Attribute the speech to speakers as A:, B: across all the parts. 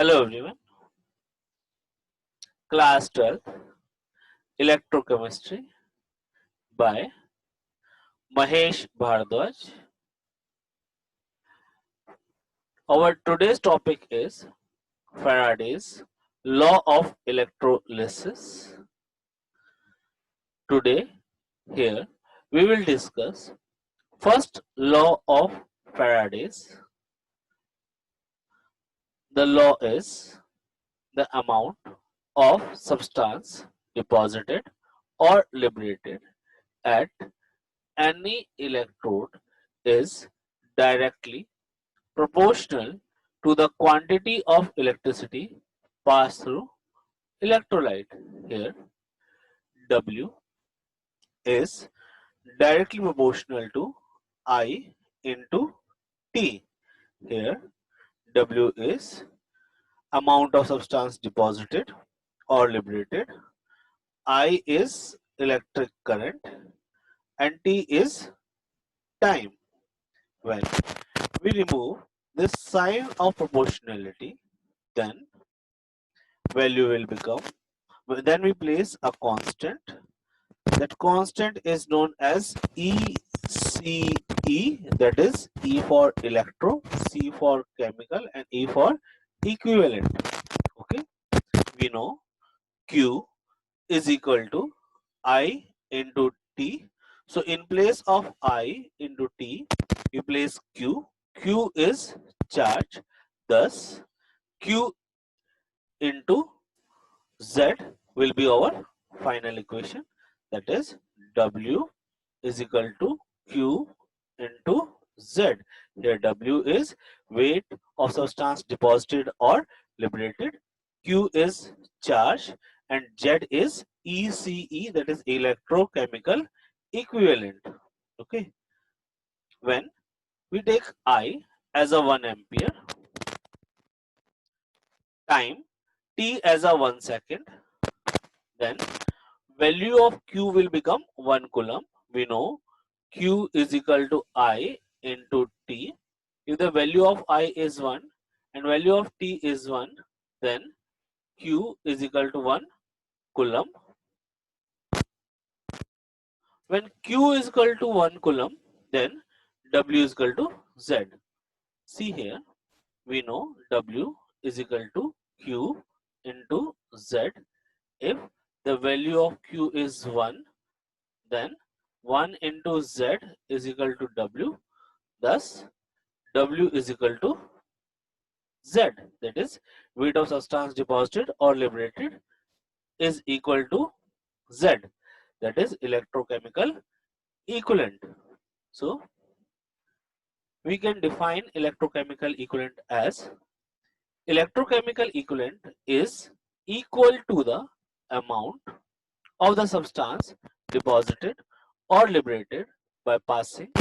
A: Hello everyone, class 12 electrochemistry by Mahesh Bhardwaj. Our today's topic is Faraday's law of electrolysis. Today here we will discuss first law of Faraday's. The law is the amount of substance deposited or liberated at any electrode is directly proportional to the quantity of electricity passed through electrolyte. Here, W is directly proportional to I into T. Here, W is amount of substance deposited or liberated, I is electric current, and T is time. When we remove this sign of proportionality, then value will become, then we place a constant. That constant is known as ECE, that is E for electro, C for chemical, and E for equivalent. Okay, we know Q is equal to I into T. So in place of I into T, we place Q. Q is charge, thus Q into Z will be our final equation, that is W is equal to Q into Z. Here W is weight of substance deposited or liberated, Q is charge, and Z is ECE, that is electrochemical equivalent. Okay. When we take I as a 1 ampere, time T as a 1 second, then value of Q will become 1 coulomb. We know Q is equal to I into T. If the value of I is 1 and value of T is 1, then Q is equal to 1 coulomb. When Q is equal to 1 coulomb, then W is equal to Z. See here, we know W is equal to Q into Z. If the value of Q is 1, then 1 into Z is equal to W. Thus, W is equal to Z. That is, weight of substance deposited or liberated is equal to Z. That is electrochemical equivalent. So, we can define electrochemical equivalent as electrochemical equivalent is equal to the amount of the substance deposited or liberated by passing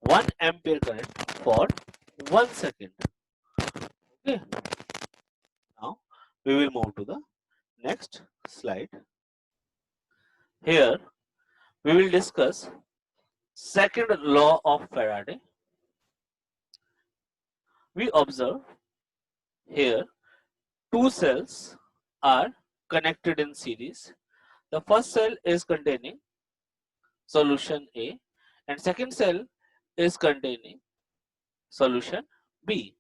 A: 1 ampere current for 1 second. Okay. Now we will move to the next slide. Here we will discuss second law of Faraday. We observe here two cells are connected in series. The first cell is containing solution A and second cell is containing solution B.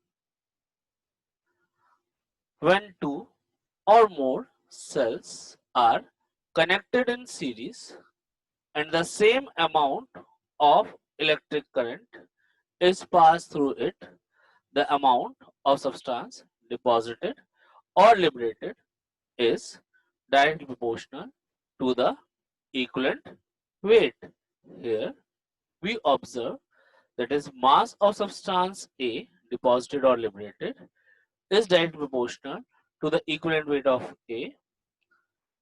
A: When two or more cells are connected in series and the same amount of electric current is passed through it, the amount of substance deposited or liberated is directly proportional to the equivalent weight. Here we observe that is mass of substance A deposited or liberated is directly proportional to the equivalent weight of A.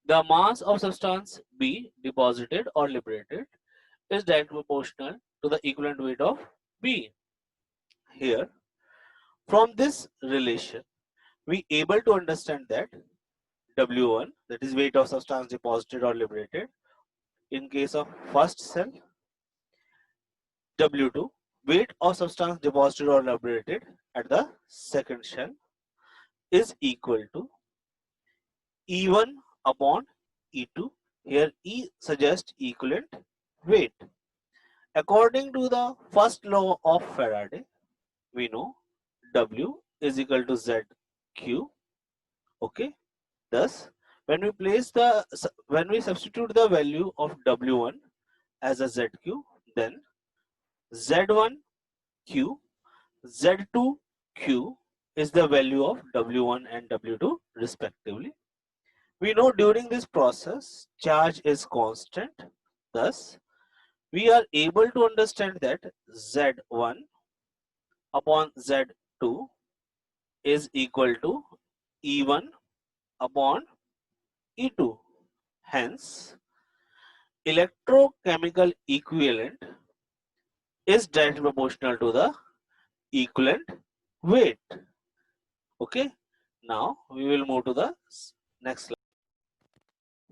A: The mass of substance B deposited or liberated is directly proportional to the equivalent weight of B. Here, from this relation, we able to understand that W1, that is weight of substance deposited or liberated in case of first cell, W2, weight of substance deposited or liberated at the second cell, is equal to E1 upon E2. Here E suggests equivalent weight. According to the first law of Faraday, we know W is equal to ZQ. Okay. Thus, when we substitute the value of W1 as a ZQ, then Z1Q, Z2Q is the value of W1 and W2 respectively. We know during this process charge is constant. Thus, we are able to understand that Z1 upon Z2 is equal to E1 upon E2. Hence, electrochemical equivalent is directly proportional to the equivalent weight. Okay. Now we will move to the next slide.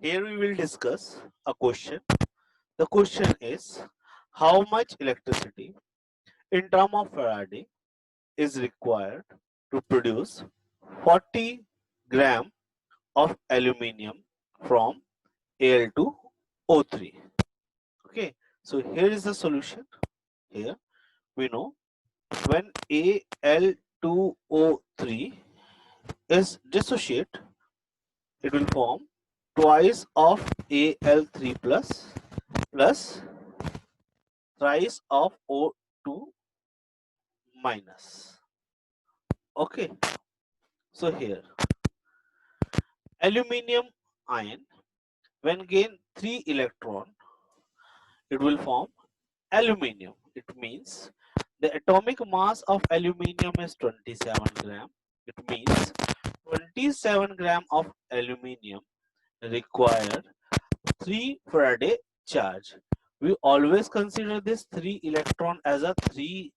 A: Here we will discuss a question. The question is, how much electricity in terms of Faraday is required to produce 40 gram of aluminium from Al2O3. Okay, so here is the solution. Here we know when Al2O3 is dissociate, it will form twice of Al3 plus thrice of O2 minus. Okay, so here aluminium ion when gain 3 electron, it will form aluminium. It means the atomic mass of aluminium is 27 gram. It means 27 gram of aluminium require 3 Faraday charge. We always consider this 3 electron as a 3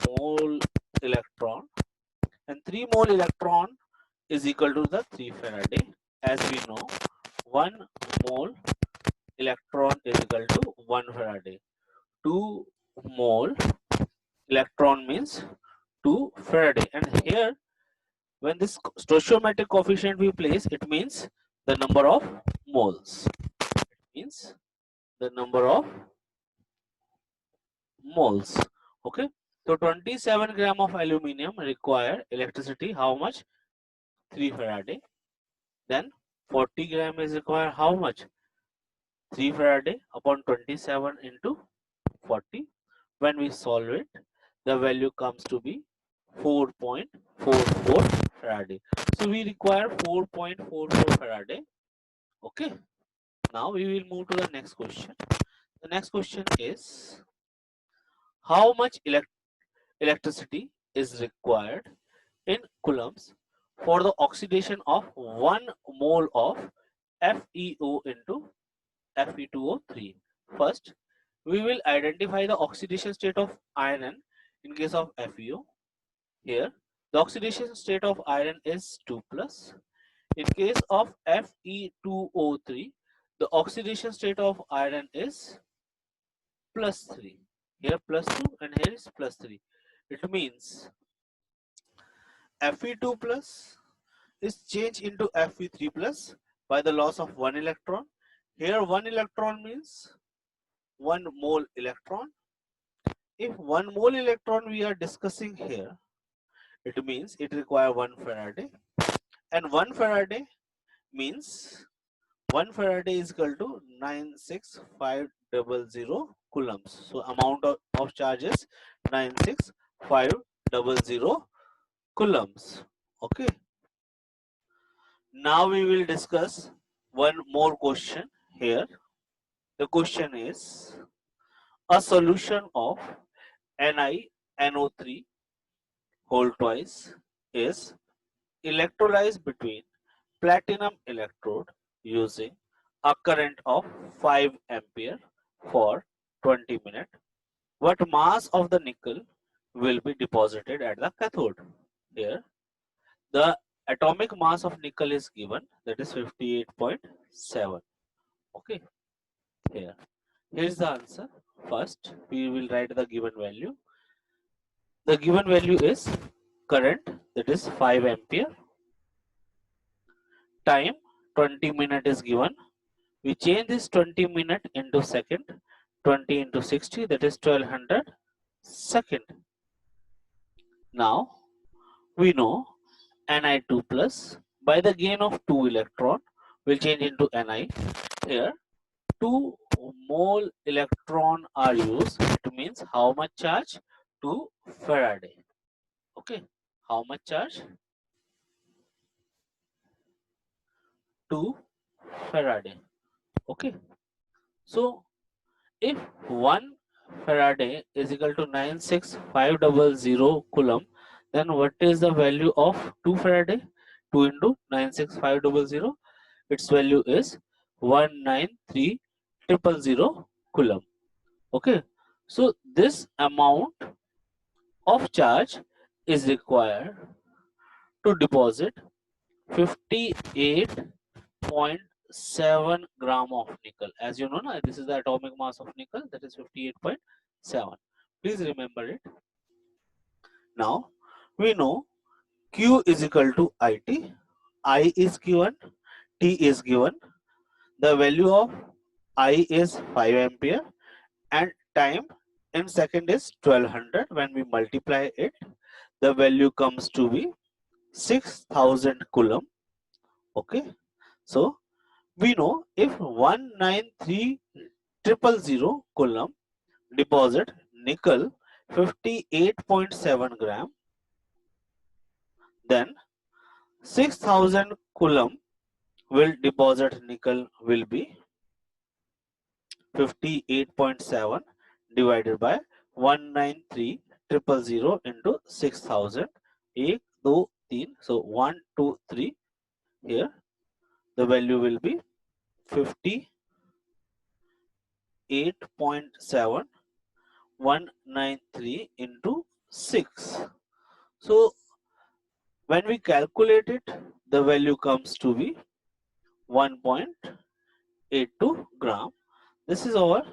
A: mole electron, and 3 mole electron is equal to the 3 Faraday. As we know, 1 mole electron is equal to 1 Faraday. 2 mole electron means 2 Faraday. And here, when this stoichiometric coefficient we place, it means the number of moles. It means the number of moles. Okay. So 27 gram of aluminium require electricity. How much? 3 Faraday. Then 40 gram is required. How much? 3 Faraday upon 27 into 40. When we solve it, the value comes to be 4.44 Faraday. So we require 4.44 Faraday. Okay. Now we will move to the next question. The next question is, how much electricity is required in coulombs for the oxidation of 1 mole of FeO into Fe2O3. First, we will identify the oxidation state of iron in case of FeO. Here, the oxidation state of iron is 2 plus. In case of Fe2O3, the oxidation state of iron is plus 3. Here plus 2 and here is plus 3. It means Fe2 plus is changed into Fe3 plus by the loss of 1 electron. Here 1 electron means 1 mole electron. If 1 mole electron we are discussing here, it means it requires 1 Faraday. And 1 Faraday means 1 Faraday is equal to 96500 coulombs. So amount of charge is 96500 coulombs. Okay. Now we will discuss one more question here. The question is, a solution of NiNO3 whole twice is electrolyzed between platinum electrode using a current of 5 ampere for 20 minutes. What mass of the nickel will be deposited at the cathode? Here, the atomic mass of nickel is given, that is 58.7. Okay, here is the answer. First, we will write the given value. The given value is current, that is 5 ampere. time 20 minute is given. We change this 20 minute into second. 20 into 60, that is 1200 second. Now we know Ni2 plus by the gain of 2 electron will change into Ni. Here 2 mole electron are used. It means how much charge? 2 Faraday. Okay, how much charge? 2 Faraday. Okay, so if 1 Faraday is equal to 96500 coulomb, then what is the value of 2 Faraday? 2 into 96500, its value is 193,000 coulomb. Okay, so this amount of charge is required to deposit 58.7 gram of nickel. As you know, this is the atomic mass of nickel, that is 58.7. Please remember it. Now we know Q is equal to IT. I is given, T is given. The value of I is 5 ampere and time in second is 1200. When we multiply it, the value comes to be 6000 coulomb. Okay, so we know if 193,000 coulomb deposit nickel 58.7 gram, then 6000 coulomb will deposit nickel will be 58.7 divided by 193,000 into 6000. 1, 2, 3. So 1, 2, 3. Here the value will be 58.7 193 into 6. So when we calculate it, the value comes to be 1.82 gram. This is our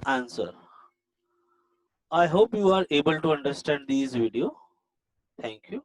A: answer. I hope you are able to understand these video. Thank you.